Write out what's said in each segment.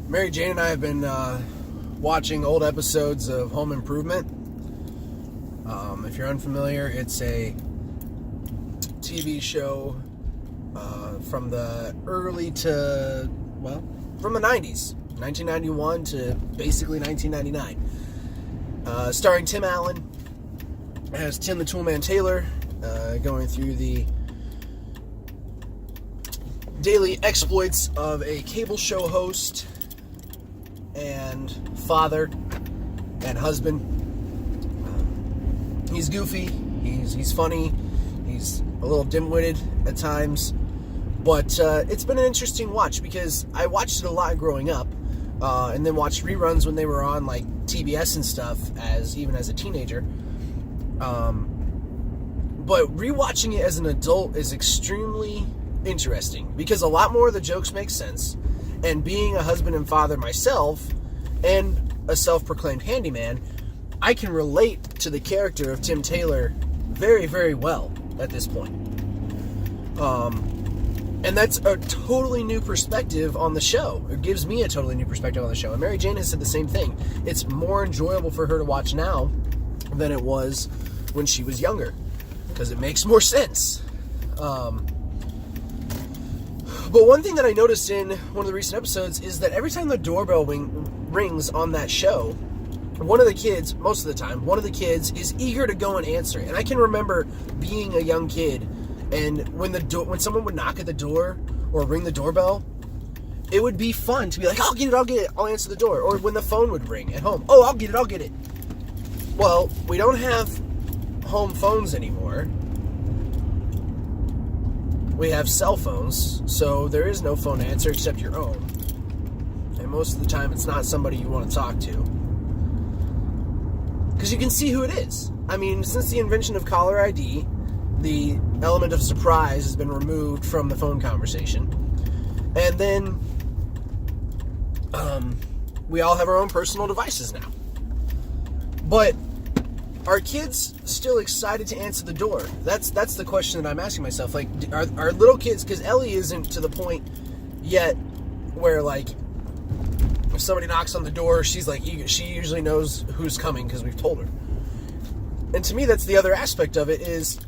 Mary Jane and I have been watching old episodes of Home Improvement. If you're unfamiliar, it's a TV show from the from the 90s, 1991 to basically 1999. Starring Tim Allen as Tim the Toolman Taylor, going through the daily exploits of a cable show host and father and husband. He's goofy, he's funny, he's a little dim-witted at times, but it's been an interesting watch because I watched it a lot growing up, and then watched reruns when they were on like TBS and stuff even as a teenager. But rewatching it as an adult is extremely interesting because a lot more of the jokes make sense, and being a husband and father myself and a self-proclaimed handyman, I can relate to the character of Tim Taylor very, very well at this point. And that's a totally new perspective on the show. It gives me a totally new perspective on the show. And Mary Jane has said the same thing. It's more enjoyable for her to watch now than it was when she was younger, because it makes more sense. But one thing that I noticed in one of the recent episodes is that every time the doorbell rings on that show, most of the kids is eager to go and answer it. And I can remember being a young kid, and when someone would knock at the door or ring the doorbell, it would be fun to be like, I'll get it, I'll answer the door. Or when the phone would ring at home, I'll get it. Well, we don't have home phones anymore. We have cell phones, so there is no phone to answer except your own. And most of the time, it's not somebody you want to talk to, because you can see who it is. I mean, since the invention of caller ID, the element of surprise has been removed from the phone conversation. And then we all have our own personal devices now. But are kids still excited to answer the door? That's the question that I'm asking myself. Like, are little kids, because Ellie isn't to the point yet where, like, if somebody knocks on the door, she's like, she usually knows who's coming because we've told her. And to me, that's the other aspect of it, is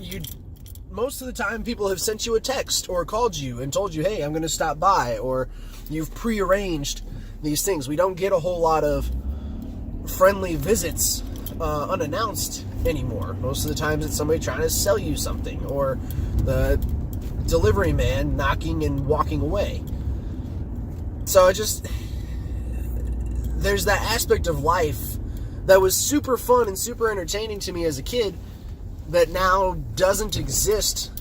most of the time people have sent you a text or called you and told you, hey, I'm going to stop by, or you've prearranged these things. We don't get a whole lot of friendly visits unannounced anymore. Most of the times it's somebody trying to sell you something, or the delivery man knocking and walking away. So there's that aspect of life that was super fun and super entertaining to me as a kid that now doesn't exist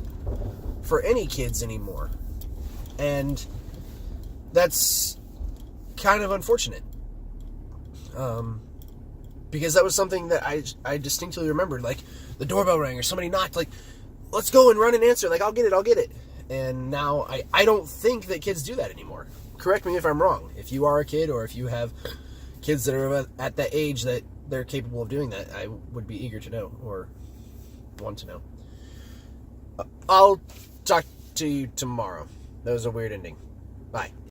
for any kids anymore. And that's kind of unfortunate. Because that was something that I distinctly remembered. Like, the doorbell rang or somebody knocked, like, let's go and run and answer. Like, I'll get it. And now I don't think that kids do that anymore. Correct me if I'm wrong. If you are a kid, or if you have kids that are at that age that they're capable of doing that, I would be eager to know, or want to know. I'll talk to you tomorrow. That was a weird ending. Bye.